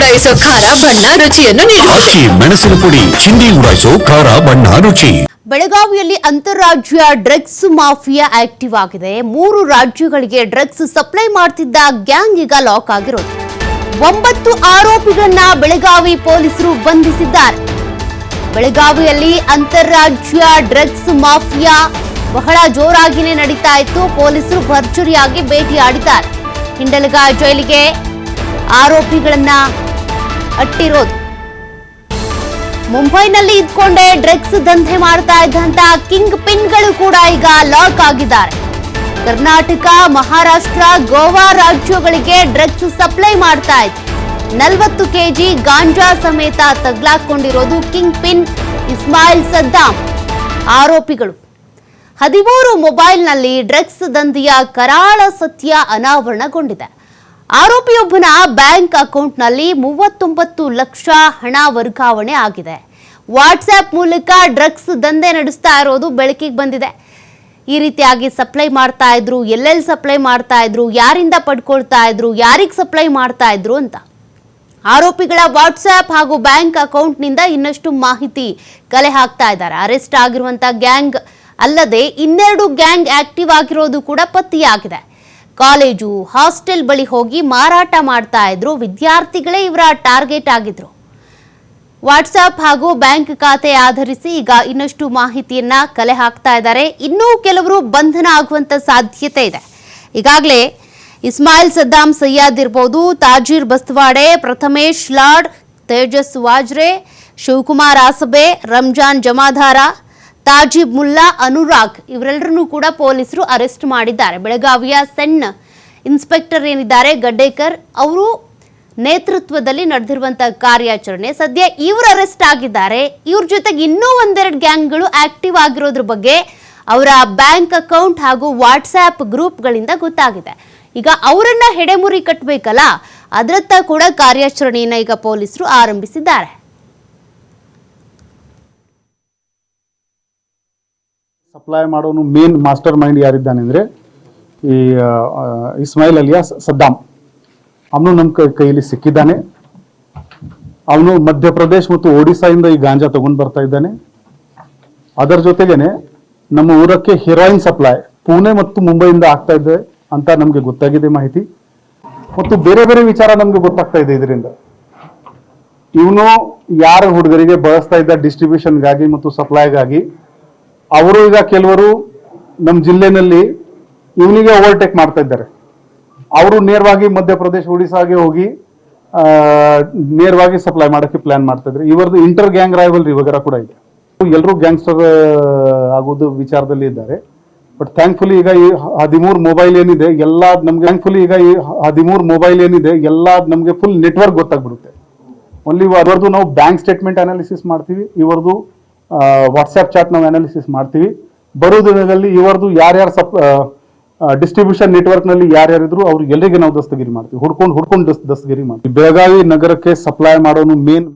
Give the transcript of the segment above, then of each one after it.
ಉಡಾಯಿಸೋ ಖಾರ ಬಣ್ಣ ರುಚಿಯನ್ನು ನೀಡುತ್ತದೆ. ಮೆಣಸಿನ ಪುಡಿ ಚಿಂದಿ ಉಡಾಯಿಸೋ ಖಾರ ಬಣ್ಣ ರುಚಿ. ಬೆಳಗಾವಿಯಲ್ಲಿ ಅಂತಾರಾಜ್ಯ ಡ್ರಗ್ಸ್ ಮಾಫಿಯಾ ಆಕ್ಟಿವ್ ಆಗಿದೆ. 3 ರಾಜ್ಯಗಳಿಗೆ ಡ್ರಗ್ಸ್ ಸಪ್ಲೈ ಮಾಡ್ತಿದ್ದ ಗ್ಯಾಂಗ್ ಈಗ ಲಾಕ್ ಆಗಿರೋದು. 9 ಆರೋಪಿಗಳನ್ನ ಬೆಳಗಾವಿ ಪೊಲೀಸರು ಬಂಧಿಸಿದ್ದಾರೆ. ಬೆಳಗಾವಿಯಲ್ಲಿ ಅಂತಾರಾಜ್ಯ ಡ್ರಗ್ಸ್ ಮಾಫಿಯಾ ಬಹಳ ಜೋರಾಗಿನೇ ನಡೀತಾ ಇತ್ತು. ಪೊಲೀಸರು ಭರ್ಜರಿಯಾಗಿ ಭೇಟಿಯಾಡಿದ್ದಾರೆ. ಹಿಂಡಲಗ ಜೈಲಿಗೆ ಆರೋಪಿಗಳನ್ನ ಅಟ್ಟಿರೋದು. ಮುಂಬೈನಲ್ಲಿ ಇದ್ಕೊಂಡೇ ಡ್ರಗ್ಸ್ ದಂಧೆ ಮಾಡ್ತಾ ಇದ್ದಂತ ಕಿಂಗ್ ಪಿನ್ಗಳು ಕೂಡ ಈಗ ಲಾಕ್ ಆಗಿದ್ದಾರೆ. ಕರ್ನಾಟಕ, ಮಹಾರಾಷ್ಟ್ರ, ಗೋವಾ ರಾಜ್ಯಗಳಿಗೆ ಡ್ರಗ್ಸ್ ಸಪ್ಲೈ ಮಾಡ್ತಾ ಇತ್ತು. 40 ಕೆಜಿ ಗಾಂಜಾ ಸಮೇತ ತಗ್ಲಾಕೊಂಡಿರೋದು ಕಿಂಗ್ ಪಿನ್ ಇಸ್ಮಾಯಿಲ್ ಸದ್ದಾಂ. ಆರೋಪಿಗಳು 13 ಮೊಬೈಲ್ನಲ್ಲಿ ಡ್ರಗ್ಸ್ ದಂಧೆಯ ಕರಾಳ ಸತ್ಯ ಅನಾವರಣಗೊಂಡಿದೆ. ಆರೋಪಿಯೊಬ್ಬನ ಬ್ಯಾಂಕ್ ಅಕೌಂಟ್ನಲ್ಲಿ 39 ಲಕ್ಷ ಹಣ ವರ್ಗಾವಣೆ ಆಗಿದೆ. ವಾಟ್ಸ್ಆಪ್ ಮೂಲಕ ಡ್ರಗ್ಸ್ ದಂಧೆ ನಡೆಸ್ತಾ ಇರೋದು ಬೆಳಕಿಗೆ ಬಂದಿದೆ. ಈ ರೀತಿಯಾಗಿ ಸಪ್ಲೈ ಮಾಡ್ತಾ ಇದ್ರು, ಎಲ್ಲೆಲ್ಲಿ ಸಪ್ಲೈ ಮಾಡ್ತಾ ಇದ್ರು, ಯಾರಿಂದ ಪಡ್ಕೊಳ್ತಾ ಇದ್ರು, ಯಾರಿಗೆ ಸಪ್ಲೈ ಮಾಡ್ತಾ ಇದ್ರು ಅಂತ ಆರೋಪಿಗಳ ವಾಟ್ಸ್ಆಪ್ ಹಾಗೂ ಬ್ಯಾಂಕ್ ಅಕೌಂಟ್ನಿಂದ ಇನ್ನಷ್ಟು ಮಾಹಿತಿ ಕಲೆ ಹಾಕ್ತಾ ಇದ್ದಾರೆ. ಅರೆಸ್ಟ್ ಆಗಿರುವಂತಹ ಗ್ಯಾಂಗ್ ಅಲ್ಲದೆ 12 ಗ್ಯಾಂಗ್ ಆಕ್ಟಿವ್ ಆಗಿರೋದು ಕೂಡ ಪತ್ತೆಯಾಗಿದೆ. ಕಾಲೇಜು, ಹಾಸ್ಟೆಲ್ ಬಳಿ ಹೋಗಿ ಮಾರಾಟ ಮಾಡ್ತಾ ಇದ್ರು. ವಿದ್ಯಾರ್ಥಿಗಳೇ ಇವರ ಟಾರ್ಗೆಟ್ ಆಗಿದ್ರು. ವಾಟ್ಸ್ಆಪ್ ಹಾಗೂ ಬ್ಯಾಂಕ್ ಖಾತೆ ಆಧರಿಸಿ ಈಗ ಇನ್ನಷ್ಟು ಮಾಹಿತಿಯನ್ನ ಕಲೆ ಹಾಕ್ತಾ ಇದ್ದಾರೆ. ಇನ್ನೂ ಕೆಲವರು ಬಂಧನ ಆಗುವಂತ ಸಾಧ್ಯತೆ ಇದೆ. ಈಗಾಗಲೇ ಇಸ್ಮಾಯಿಲ್ ಸದ್ದಾಂ ಸಯ್ಯದ್ ಇರ್ಬೋದು, ತಾಜೀರ್ ಬಸ್ತವಾಡೆ, ಪ್ರಥಮೇಶ್ ಲಾಡ್, ತೇಜಸ್ ವಾಜ್ರೆ, ಶಿವಕುಮಾರ್ ಆಸಬೆ, ರಂಜಾನ್ ಜಮಾಧಾರ, ತಾಜಿಬ್ ಮುಲ್ಲಾ, ಅನುರಾಗ್ ಇವರೆಲ್ಲರನ್ನೂ ಕೂಡ ಪೊಲೀಸರು ಅರೆಸ್ಟ್ ಮಾಡಿದ್ದಾರೆ. ಬೆಳಗಾವಿಯ ಸಣ್ಣ ಇನ್ಸ್ಪೆಕ್ಟರ್ ಏನಿದ್ದಾರೆ ಗಡ್ಡೇಕರ್ ಅವರು ನೇತೃತ್ವದಲ್ಲಿ ನಡೆದಿರುವಂತಹ ಕಾರ್ಯಾಚರಣೆ. ಸದ್ಯ ಇವರು ಅರೆಸ್ಟ್ ಆಗಿದ್ದಾರೆ. ಇವ್ರ ಜೊತೆಗೆ ಇನ್ನೂ 1-2 ಗ್ಯಾಂಗ್ಗಳು ಆಕ್ಟಿವ್ ಆಗಿರೋದ್ರ ಬಗ್ಗೆ ಅವರ ಬ್ಯಾಂಕ್ ಅಕೌಂಟ್ ಹಾಗೂ ವಾಟ್ಸ್ಆಪ್ ಗ್ರೂಪ್ಗಳಿಂದ ಗೊತ್ತಾಗಿದೆ. ಈಗ ಅವರನ್ನ ಹೆಡೆಮುರಿ ಕಟ್ಟಬೇಕಲ್ಲ, ಅದರತ್ತ ಕೂಡ ಕಾರ್ಯಾಚರಣೆಯನ್ನ ಈಗ ಪೊಲೀಸರು ಆರಂಭಿಸಿದ್ದಾರೆ. ಸಪ್ಲೈ ಮಾಡೋನು ಮೇನ್ ಮಾಸ್ಟರ್ ಮೈಂಡ್ ಯಾರಿದ್ದಾನೆ ಅಂದರೆ ಈ ಇಸ್ಮಾಯಿಲ್ ಅಲಿಯಾಸ್ ಸದ್ದಾಂ. ಅವನು ನಮ್ಮ ಕೈಯಲ್ಲಿ ಸಿಕ್ಕಿದ್ದಾನೆ. ಅವನು ಮಧ್ಯಪ್ರದೇಶ್ ಮತ್ತು ಒಡಿಸ್ಸಾದಿಂದ ಈ ಗಾಂಜಾ ತಗೊಂಡು ಬರ್ತಾ ಇದ್ದಾನೆ. ಅದರ ಜೊತೆಗೇನೆ ನಮ್ಮ ಊರಕ್ಕೆ ಹೆರಾಯಿನ್ ಸಪ್ಲೈ ಪುಣೆ ಮತ್ತು ಮುಂಬೈಯಿಂದ ಆಗ್ತಾ ಇದೆ ಅಂತ ನಮಗೆ ಗೊತ್ತಾಗಿದೆ ಮಾಹಿತಿ. ಮತ್ತು ಬೇರೆ ಬೇರೆ ವಿಚಾರ ನಮಗೆ ಗೊತ್ತಾಗ್ತಾ ಇದೆ ಇದರಿಂದ. ಇವನು ಯಾರ ಹುಡುಗರಿಗೆ ಬಳಸ್ತಾ ಇದ್ದ ಡಿಸ್ಟ್ರಿಬ್ಯೂಷನ್ಗಾಗಿ ಮತ್ತು ಸಪ್ಲೈಗಾಗಿ ಅವರು ಈಗ ಕೆಲವರು ನಮ್ಮ ಜಿಲ್ಲೆನಲ್ಲಿ ಇವನಿಗೆ ಓವರ್ಟೇಕ್ ಮಾಡ್ತಾ ಇದ್ದಾರೆ. ಅವರು ನೇರವಾಗಿ ಮಧ್ಯಪ್ರದೇಶ, ಒಡಿಸ್ಸಾಗೆ ಹೋಗಿ ನೇರವಾಗಿ ಸಪ್ಲೈ ಮಾಡೋಕ್ಕೆ ಪ್ಲಾನ್ ಮಾಡ್ತಾ ಇದ್ದಾರೆ. ಇವರದ್ದು ಇಂಟರ್ ಗ್ಯಾಂಗ್ ರೈವಲ್ರಿ ವಗೇರಾ ಕೂಡ ಇದೆ. ಎಲ್ಲರೂ ಗ್ಯಾಂಗ್ಸ್ಟರ್ ಆಗೋದು ವಿಚಾರದಲ್ಲಿ ಇದ್ದಾರೆ. ಬಟ್ ಥ್ಯಾಂಕ್ಫುಲಿ ಈಗ ಈ 13 ಮೊಬೈಲ್ ಏನಿದೆ ಎಲ್ಲ ನಮಗೆ ಫುಲ್ ನೆಟ್ವರ್ಕ್ ಗೊತ್ತಾಗ್ಬಿಡುತ್ತೆ. ಓನ್ಲಿ ಅವರದ್ದು ನಾವು ಬ್ಯಾಂಕ್ ಸ್ಟೇಟ್ಮೆಂಟ್ ಅನಾಲಿಸಿಸ್ ಮಾಡ್ತೀವಿ, ಇವರದು ವಾಟ್ಸ್ಆ್ಯಪ್ ಚಾಟ್ ನಾವು ಅನಾಲಿಸಿಸ್ ಮಾಡ್ತೀವಿ. ಬರೋ ದಿನದಲ್ಲಿ ಇವರದು ಯಾರ್ಯಾರು ಡಿಸ್ಟ್ರಿಬ್ಯೂಷನ್ ನೆಟ್ವರ್ಕ್ ನಲ್ಲಿ ಯಾರ್ಯಾರಿದ್ರು ಅವ್ರಿಗೆ ಎಲ್ಲರಿಗೆ ನಾವು ದಸ್ತಗಿರಿ ಮಾಡ್ತೀವಿ, ಹುಡ್ಕೊಂಡು ದಸ್ತಗಿರಿ ಮಾಡ್ತೀವಿ. ಬೆಳಗಾವಿ ನಗರಕ್ಕೆ ಸಪ್ಲೈ ಮಾಡೋನು ಮೇನ್.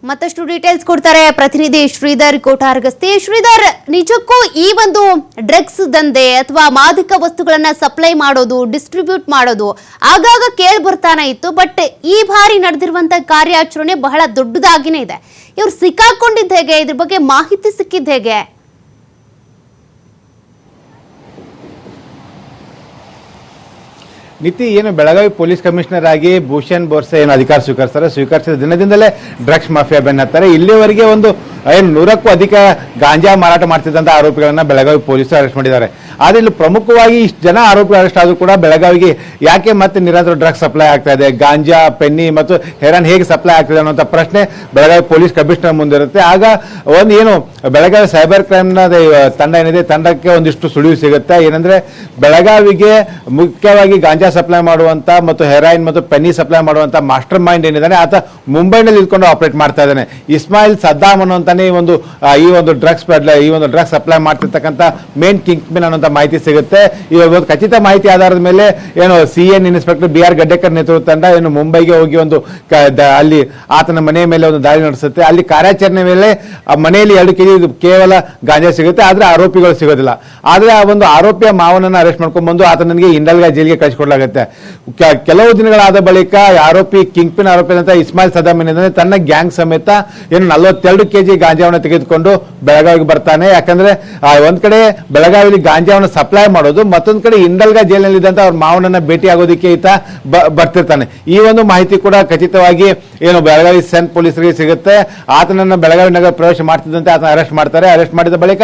ಮತ್ತಷ್ಟು ಡೀಟೇಲ್ಸ್ ಕೊಡ್ತಾರೆ ಪ್ರತಿನಿಧಿ ಶ್ರೀಧರ್ ಕೋಟಾರಗಸ್ತಿ. ಶ್ರೀಧರ್, ನಿಜಕ್ಕೂ ಈ ಒಂದು ಡ್ರಗ್ಸ್ ದಂಧೆ ಅಥವಾ ಮಾದಕ ವಸ್ತುಗಳನ್ನ ಸಪ್ಲೈ ಮಾಡೋದು, ಡಿಸ್ಟ್ರಿಬ್ಯೂಟ್ ಮಾಡೋದು ಆಗಾಗ ಕೇಳಿ ಬರ್ತಾನೆ ಇತ್ತು. ಬಟ್ ಈ ಬಾರಿ ನಡೆದಿರುವಂತ ಕಾರ್ಯಾಚರಣೆ ಬಹಳ ದೊಡ್ಡದಾಗಿನೇ ಇದೆ. ಇವ್ರು ಸಿಕ್ಕಾಕೊಂಡಿದ್ದು ಹೇಗೆ? ಇದ್ರ ಬಗ್ಗೆ ಮಾಹಿತಿ ಸಿಕ್ಕಿದ್ದು ಹೇಗೆ? ನಿತಿ ಏನು ಬೆಳಗಾವಿ ಪೊಲೀಸ್ ಕಮಿಷನರ್ ಆಗಿ ಭೂಷಣ್ ಬೋರ್ಸೆ ಏನು ಅಧಿಕಾರ ಸ್ವೀಕರಿಸಿದ ದಿನದಿಂದಲೇ ಡ್ರಗ್ಸ್ ಮಾಫಿಯಾ ಬೆನ್ನತ್ತಾರೆ. ಇಲ್ಲಿವರೆಗೆ ಒಂದು 100ಕ್ಕೂ ಅಧಿಕ ಗಾಂಜಾ ಮಾರಾಟ ಮಾಡ್ತಿದ್ದಂಥ ಆರೋಪಿಗಳನ್ನ ಬೆಳಗಾವಿ ಪೊಲೀಸರು ಅರೆಸ್ಟ್ ಮಾಡಿದ್ದಾರೆ. ಆದರೆ ಇಲ್ಲಿ ಪ್ರಮುಖವಾಗಿ ಇಷ್ಟು ಜನ ಆರೋಪಿಗಳು ಅರೆಸ್ಟ್ ಆದರೂ ಕೂಡ ಬೆಳಗಾವಿಗೆ ಯಾಕೆ ಮತ್ತೆ ನಿರಂತರ ಡ್ರಗ್ಸ್ ಸಪ್ಲೈ ಆಗ್ತಾ ಇದೆ, ಗಾಂಜಾ, ಪೆನ್ನಿ ಮತ್ತು ಹೆರಾನ್ ಹೇಗೆ ಸಪ್ಲೈ ಆಗ್ತಿದೆ ಅನ್ನೋಂಥ ಪ್ರಶ್ನೆ ಬೆಳಗಾವಿ ಪೊಲೀಸ್ ಕಮಿಷನರ್ ಮುಂದಿರುತ್ತೆ. ಆಗ ಒಂದು ಏನು ಬೆಳಗಾವಿ ಸೈಬರ್ ಕ್ರೈಮ್ನ ತಂಡ ಏನಿದೆ, ತಂಡಕ್ಕೆ ಒಂದಿಷ್ಟು ಸುಳಿವು ಸಿಗುತ್ತೆ. ಏನಂದ್ರೆ ಬೆಳಗಾವಿಗೆ ಮುಖ್ಯವಾಗಿ ಗಾಂಜಾ ಸಪ್ಲೈ ಮಾಡುವಂತ ಮತ್ತು ಹೆರಾಯಿನ್ ಮತ್ತು ಪೆನ್ನಿ ಸಪ್ಲೈ ಮಾಡುವಂತ ಮಾಸ್ಟರ್ ಮೈಂಡ್ ಏನಿದ್ದಾನೆ ಆತ ಮುಂಬೈನಲ್ಲಿ ಇದ್ಕೊಂಡು ಆಪರೇಟ್ ಮಾಡ್ತಾ ಇದ್ದಾನೆ. ಇಸ್ಮಾಯಿಲ್ ಸದ್ದಾಂ ಅನ್ನುವಂತ ಈ ಒಂದು ಡ್ರಗ್ಸ್ ಸಪ್ಲೈ ಮಾಡ್ತಿರ್ತಕ್ಕಂಥ ಮೇನ್ ಕಿಂಗ್ ಪಿನ್ ಅನ್ನುವಂಥ ಮಾಹಿತಿ ಸಿಗುತ್ತೆ. ಈ ಒಂದು ಖಚಿತ ಮಾಹಿತಿ ಆಧಾರದ ಮೇಲೆ ಏನು CN ಇನ್ಸ್ಪೆಕ್ಟರ್ BR ಗಡ್ಡೇಕರ್ ನೇತೃತ್ವದ ತಂಡ ಏನು ಮುಂಬೈಗೆ ಹೋಗಿ ಅಲ್ಲಿ ಆತನ ಮನೆಯ ಮೇಲೆ ಒಂದು ದಾಳಿ ನಡೆಸುತ್ತೆ. ಅಲ್ಲಿ ಕಾರ್ಯಾಚರಣೆ ಮೇಲೆ ಮನೆಯಲ್ಲಿ 2 kg ಕೇವಲ ಗಾಂಜಾ ಸಿಗುತ್ತೆ, ಆದ್ರೆ ಆರೋಪಿಗಳು ಸಿಗೋದಿಲ್ಲ. ಆದ್ರೆ ಆ ಒಂದು ಆರೋಪಿಯ ಮಾವನನ್ನ ಅರೆಸ್ಟ್ ಮಾಡ್ಕೊಂಡ್ ಬಂದು ಆತನಿಗೆ ಇಂಡಲ್ಗಾ ಜೈಲಿಗೆ ಕಳಿಸಿಕೊಡಲಾಗುತ್ತೆ. ಕೆಲವು ದಿನಗಳಾದ ಬಳಿಕ ಆರೋಪಿ ಕಿಂಗ್ ಪಿನ್ ಆರೋಪಿ ಅಂತ ಇಸ್ಮಾಯಿಲ್ ಸದಾಮ್ ಏನಿದೆ ತನ್ನ ಗ್ಯಾಂಗ್ ಸಮೇತ ಏನು 42 kg ಗಾಂಜಾವನ್ನು ತೆಗೆದುಕೊಂಡು ಬೆಳಗಾವಿಗೆ ಬರ್ತಾನೆ. ಯಾಕಂದ್ರೆ ಒಂದ್ ಕಡೆ ಬೆಳಗಾವಿಲಿ ಗಾಂಜಾವನ್ನು ಸಪ್ಲೈ ಮಾಡೋದು, ಮತ್ತೊಂದ್ ಕಡೆ ಇಂಡಲ್ಗಾ ಜೈಲಿನಲ್ಲಿ ಇದ್ದಂತ ಅವ್ರ ಮಾವನನ್ನ ಭೇಟಿ ಆಗೋದಕ್ಕೆ ಈತ ಬರ್ತಿರ್ತಾನೆ. ಈ ಒಂದು ಮಾಹಿತಿ ಕೂಡ ಖಚಿತವಾಗಿ ಏನು ಬೆಳಗಾವಿ ಸೆನ್ ಪೊಲೀಸರಿಗೆ ಸಿಗುತ್ತೆ. ಆತನನ್ನ ಬೆಳಗಾವಿ ನಗರ ಪ್ರವೇಶ ಮಾಡ್ತಿದ್ದಂತೆ ಆತನ ಅರೆಸ್ಟ್ ಮಾಡ್ತಾರೆ. ಅರೆಸ್ಟ್ ಮಾಡಿದ ಬಳಿಕ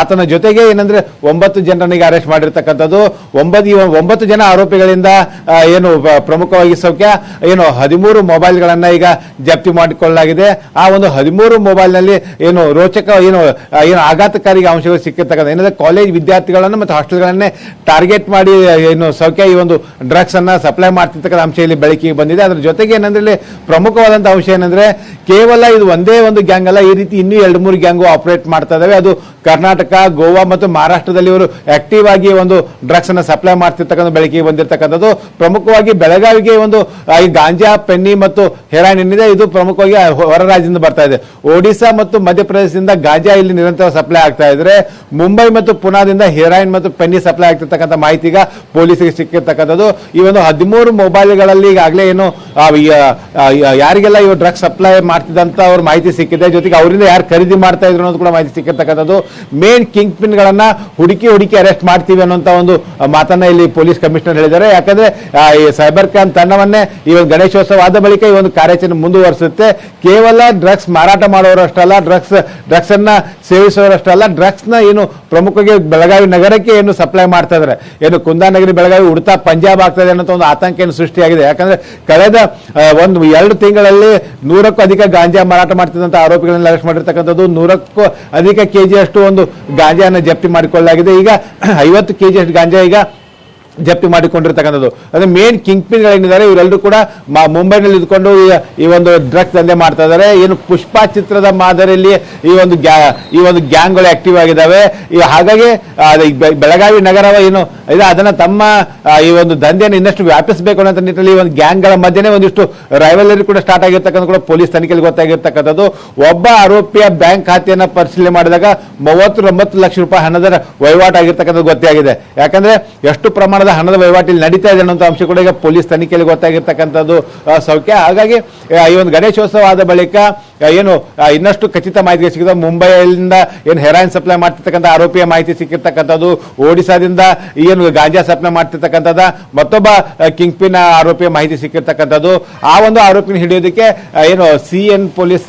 ಆತನ ಜೊತೆಗೆ ಏನಂದ್ರೆ 9 ಜನರನಿಗೆ ಅರೆಸ್ಟ್ ಮಾಡಿರ್ತಕ್ಕಂಥದ್ದು. 9 ಜನ ಆರೋಪಿಗಳಿಂದ ಏನು ಪ್ರಮುಖವಾಗಿ ಸೌಖ್ಯ ಏನು 13 ಮೊಬೈಲ್ಗಳನ್ನ ಈಗ ಜಪ್ತಿ ಮಾಡಿಕೊಳ್ಳಲಾಗಿದೆ. ಆ ಒಂದು 13 ಮೊಬೈಲ್ ನಲ್ಲಿ ಏನು ರೋಚಕ ಏನು ಆಘಾತಕಾರಿ ಅಂಶಗಳು ಸಿಕ್ಕಿರ್ತಕ್ಕಂಥ ಏನಂದ್ರೆ ಕಾಲೇಜ್ ವಿದ್ಯಾರ್ಥಿಗಳನ್ನು ಮತ್ತು ಹಾಸ್ಟೆಲ್ಗಳನ್ನೇ ಟಾರ್ಗೆಟ್ ಮಾಡಿ ಏನು ಸೌಖ್ಯ ಈ ಒಂದು ಡ್ರಗ್ಸ್ ಅನ್ನ ಸಪ್ಲೈ ಮಾಡ್ತಿರ್ತಕ್ಕಂಥ ಅಂಶ ಇಲ್ಲಿ ಬೆಳಕಿಗೆ ಬಂದಿದೆ. ಅದ್ರ ಜೊತೆಗೆ ಏನಂದ್ರೆ ಇಲ್ಲಿ ಪ್ರಮುಖವಾದಂತ ಅಂಶ ಏನಂದ್ರೆ ಕೇವಲ ಇದು ಒಂದೇ ಒಂದು ಗ್ಯಾಂಗ್ ಅಲ್ಲ, ಈ ರೀತಿ ಇನ್ನೂ 2-3 ಗ್ಯಾಂಗು ಆಪರೇಟ್ ಮಾಡ್ತಾ ಇದಾವೆ. ಅದು ಕರ್ನಾಟಕ, ಗೋವಾ ಮತ್ತು ಮಹಾರಾಷ್ಟ್ರದಲ್ಲಿ ಇವರು ಆಕ್ಟಿವ್ ಆಗಿ ಒಂದು ಡ್ರಗ್ಸ್ ಅನ್ನ ಸಪ್ಲೈ ಮಾಡ್ತಿರ್ತಕ್ಕಂಥ ಬೆಳಕಿಗೆ ಬಂದಿರತಕ್ಕಂಥದ್ದು. ಪ್ರಮುಖವಾಗಿ ಬೆಳಗಾವಿಗೆ ಒಂದು ಈ ಗಾಂಜಾ, ಪೆನ್ನಿ ಮತ್ತು ಹೆರಾಯಿನ್ ಏನಿದೆ ಇದು ಪ್ರಮುಖವಾಗಿ ಹೊರ ರಾಜ್ಯದಿಂದ ಬರ್ತಾ ಇದೆ. ಒಡಿಶಾ ಮತ್ತು ಮಧ್ಯಪ್ರದೇಶದಿಂದ ಗಾಂಜಾ ಇಲ್ಲಿ ನಿರಂತರ ಸಪ್ಲೈ ಆಗ್ತಾ ಇದ್ರೆ, ಮುಂಬೈ ಮತ್ತು ಪುನಾದಿಂದ ಹೆರಾಯಿನ್ ಮತ್ತು ಪೆನ್ನಿ ಸಪ್ಲೈ ಆಗ್ತಿರ್ತಕ್ಕಂಥ ಮಾಹಿತಿ ಈಗ ಪೊಲೀಸರಿಗೆ ಸಿಕ್ಕಿರ್ತಕ್ಕಂಥದ್ದು. ಈ ಒಂದು 13 ಮೊಬೈಲ್ಗಳಲ್ಲಿ ಈಗಾಗಲೇ ಏನು ಯಾರಿಗೆಲ್ಲ ಇವು ಡ್ರಗ್ಸ್ ಸಪ್ಲೈ ಮಾಡ್ತಿದ್ದಂತ ಅವ್ರ ಮಾಹಿತಿ ಸಿಕ್ಕಿದೆ. ಜೊತೆಗೆ ಅವರಿಂದ ಯಾರು ಖರೀದಿ ಮಾಡ್ತಾ ಇದ್ರು ಅನ್ನೋದು ಕೂಡ ಮಾಹಿತಿ ಸಿಕ್ಕಿರ್ತಕ್ಕಂಥದ್ದು. ಮೇನ್ ಕಿಂಗ್ ಪಿನ್ ಗಳನ್ನ ಹುಡುಕಿ ಅರೆಸ್ಟ್ ಮಾಡ್ತೀವಿ ಅನ್ನುವಂತ ಒಂದು ಮಾತನ್ನ ಇಲ್ಲಿ ಪೊಲೀಸ್ ಕಮಿಷನರ್ ಹೇಳಿದ್ದಾರೆ. ಯಾಕಂದ್ರೆ ಈ ಸೈಬರ್ ಕ್ರೈಮ್ ತಂಡವನ್ನೇ ಈ ಒಂದು ಗಣೇಶೋತ್ಸವ ಆದ ಬಳಿಕ ಈ ಒಂದು ಕಾರ್ಯಾಚರಣೆ ಮುಂದುವರಿಸುತ್ತೆ. ಕೇವಲ ಡ್ರಗ್ಸ್ ಮಾರಾಟ ಮಾಡೋರಷ್ಟಲ್ಲ, ಡ್ರಗ್ಸ್ ಅನ್ನ ಸೇವಿಸೋರಷ್ಟಲ್ಲ, ಡ್ರಗ್ಸ್ ನ ಏನು ಪ್ರಮುಖವಾಗಿ ಬೆಳಗಾವಿ ನಗರಕ್ಕೆ ಏನು ಸಪ್ಲೈ ಮಾಡ್ತಾ ಇದ್ದಾರೆ, ಏನು ಕುಂದಾನಗರಿ, ಬೆಳಗಾವಿ, ಉಡ್ತಾ, ಪಂಜಾಬ್ ಆಗ್ತಾ ಇದೆ ಅನ್ನೋ ಒಂದು ಆತಂಕ ಏನು ಸೃಷ್ಟಿಯಾಗಿದೆ. ಯಾಕಂದ್ರೆ ಕಳೆದ 1-2 ತಿಂಗಳಲ್ಲಿ 100ಕ್ಕೂ ಅಧಿಕ ಗಾಂಜಾ ಮಾರಾಟ ಮಾಡ್ತಿದ್ದಂತ ಆರೋಪಿಗಳನ್ನ ಅರೆಸ್ಟ್ ಮಾಡಿರ್ತಕ್ಕಂಥದ್ದು. 100ಕ್ಕೂ ಅಧಿಕ ಕೆಜಿ ಅಷ್ಟು ಒಂದು ಗಾಂಜಾನ ಜಪ್ತಿ ಮಾಡಿಕೊಳ್ಳಲಾಗಿದೆ. ಈಗ 50 kg ಅಷ್ಟು ಗಾಂಜಾ ಈಗ ಜಪ್ತಿ ಮಾಡಿಕೊಂಡಿರ್ತಕ್ಕಂಥದ್ದು. ಅಂದ್ರೆ ಮೇನ್ ಕಿಂಗ್ ಪಿನ್ ಗಳೇನಿದ್ದಾರೆ ಇವರೆಲ್ಲರೂ ಕೂಡ ಮುಂಬೈನಲ್ಲಿ ಇದ್ಕೊಂಡು ಈ ಒಂದು ಡ್ರಗ್ಸ್ ದಂಧೆ ಮಾಡ್ತಾ ಇದ್ದಾರೆ. ಏನು ಪುಷ್ಪ ಚಿತ್ರದ ಮಾದರಿಯಲ್ಲಿ ಈ ಒಂದು ಗ್ಯಾಂಗ್ಗಳು ಆಕ್ಟಿವ್ ಆಗಿದ್ದಾವೆ. ಹಾಗಾಗಿ ಬೆಳಗಾವಿ ನಗರ ಏನು ಇದೆ ಅದನ್ನ ತಮ್ಮ ಈ ಒಂದು ದಂಧೆಯನ್ನು ಇನ್ನಷ್ಟು ವ್ಯಾಪಿಸಬೇಕು ಅನ್ನೋ ನಿಟ್ಟಿನಲ್ಲಿ ಈ ಒಂದು ಗ್ಯಾಂಗ್ಗಳ ಮಧ್ಯೆ ಒಂದಿಷ್ಟು ರೈವಲರಿ ಕೂಡ ಸ್ಟಾರ್ಟ್ ಆಗಿರ್ತಕ್ಕಂಥ ಕೂಡ ಪೊಲೀಸ್ ತನಿಖೆಯಲ್ಲಿ ಗೊತ್ತಾಗಿರ್ತಕ್ಕಂಥದ್ದು. ಒಬ್ಬ ಆರೋಪಿಯ ಬ್ಯಾಂಕ್ ಖಾತೆಯನ್ನ ಪರಿಶೀಲನೆ ಮಾಡಿದಾಗ 39 ಲಕ್ಷ ರೂಪಾಯಿ ಹಣದ ವಹಿವಾಟು ಆಗಿರ್ತಕ್ಕಂಥದ್ದು ಗೊತ್ತಾಗಿದೆ. ಯಾಕಂದ್ರೆ ಎಷ್ಟು ಪ್ರಮಾಣದ ಹಣದ ವಹಿವಾಟು ಇಲ್ಲಿ ನಡೀತಾ ಇದೆ ಅನ್ನೋ ಅಂಶ ಕೂಡ ಈಗ ಪೊಲೀಸ್ ತನಿಖೆಯಲ್ಲಿ ಗೊತ್ತಾಗಿರ್ತಕ್ಕಂಥದ್ದು ಸೌಖ್ಯ. ಹಾಗಾಗಿ ಈ ಒಂದು ಗಣೇಶೋತ್ಸವ ಆದ ಬಳಿಕ ಏನು ಇನ್ನಷ್ಟು ಖಚಿತ ಮಾಹಿತಿ ಸಿಕ್ಕಿದ. ಮುಂಬೈಯಿಂದ ಏನು ಹೆರಾಯಿನ್ ಸಪ್ಲೈ ಮಾಡ್ತಿರ್ತಕ್ಕಂಥ ಆರೋಪಿಯ ಮಾಹಿತಿ ಸಿಕ್ಕಿರ್ತಕ್ಕಂಥದ್ದು. ಒಡಿಶಾದಿಂದ ಏನು ಗಾಂಜಾ ಸಪ್ಲೈ ಮಾಡ್ತಿರ್ತಕ್ಕಂಥದ್ದು ಮತ್ತೊಬ್ಬ ಕಿಂಗ್ ಪಿನ್ ಆರೋಪಿಯ ಮಾಹಿತಿ ಸಿಕ್ಕಿರ್ತಕ್ಕಂಥದ್ದು. ಆ ಒಂದು ಆರೋಪಿನ ಹಿಡಿಯೋದಕ್ಕೆ ಏನು CN ಪೊಲೀಸ್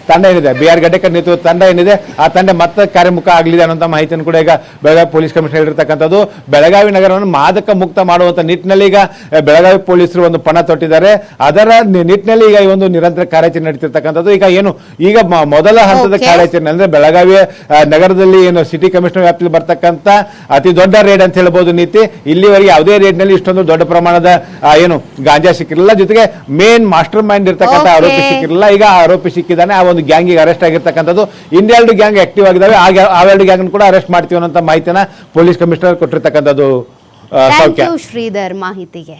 ತಂಡ ಏನಿದೆ, BR ಗಡ್ಡೇಕರ್ ನೇತೃತ್ವದ ತಂಡ ಏನಿದೆ ಆ ತಂಡ ಮತ್ತೆ ಕಾರ್ಯಮುಖ ಆಗಲಿದೆ ಅನ್ನೋ ಮಾಹಿತಿಯನ್ನು ಕೂಡ ಈಗ ಬೆಳಗಾವಿ ಪೊಲೀಸ್ ಕಮಿಷನರ್ ಹೇಳಿರ್ತಕ್ಕಂಥದ್ದು. ಬೆಳಗಾವಿ ನಗರವನ್ನು ಮಾದಕ ಮುಕ್ತ ಮಾಡುವಂತ ನಿಟ್ಟಿನಲ್ಲಿ ಈಗ ಬೆಳಗಾವಿ ಪೊಲೀಸರು ಒಂದು ಪಣ ತೊಟ್ಟಿದ್ದಾರೆ. ಅದರ ನಿಟ್ಟಿನಲ್ಲಿ ಈಗ ಈ ಒಂದು ನಿರಂತರ ಕಾರ್ಯಾಚರಣೆ ನಡೀತಿರ್ತಕ್ಕಂಥದ್ದು. ಈಗ ಮೊದಲ ಹಂತದ ಕಾರ್ಯಾಚರಣೆ ಅಂದ್ರೆ ಬೆಳಗಾವಿ ನಗರದಲ್ಲಿ ಏನು ಸಿಟಿ ಕಮಿಷನರ್ ವ್ಯಾಪ್ತಿಯಲ್ಲಿ ಬರ್ತಕ್ಕಂಥ ಅತಿ ದೊಡ್ಡ ರೇಡ್ ಅಂತ ಹೇಳ್ಬೋದು ನೀತಿ. ಇಲ್ಲಿವರೆಗೆ ಯಾವುದೇ ರೇಡ್ ನಲ್ಲಿ ಇಷ್ಟೊಂದು ದೊಡ್ಡ ಪ್ರಮಾಣದ ಏನು ಗಾಂಜಾ ಸಿಕ್ಕಿರಲಿಲ್ಲ. ಜೊತೆಗೆ ಮೇನ್ ಮಾಸ್ಟರ್ ಮೈಂಡ್ ಇರ್ತಕ್ಕಂಥ ಆರೋಪಿ ಸಿಕ್ಕಿರಲಿಲ್ಲ. ಈಗ ಆರೋಪಿ ಸಿಕ್ಕಿದ್ದಾನೆ. ಆ ಒಂದು ಗ್ಯಾಂಗಿಗೆ ಅರೆಸ್ಟ್ ಆಗಿರ್ತಕ್ಕಂಥದ್ದು. ಇನ್ನೆರಡು ಗ್ಯಾಂಗ್ ಆಕ್ಟಿವ್ ಆಗಿದ್ದಾವೆ. ಆ 2 ಗ್ಯಾಂಗ್ ಕೂಡ ಅರೆಸ್ಟ್ ಮಾಡ್ತೀವಿ ಅನ್ನೋ ಮಾಹಿತಿನ ಪೊಲೀಸ್ ಕಮಿಷನರ್ ಕೊಟ್ಟಿರ್ತಕ್ಕಂಥದ್ದು. ಥ್ಯಾಂಕ್ ಯು ಶ್ರೀಧರ್ ಮಾಹಿತಿಗೆ.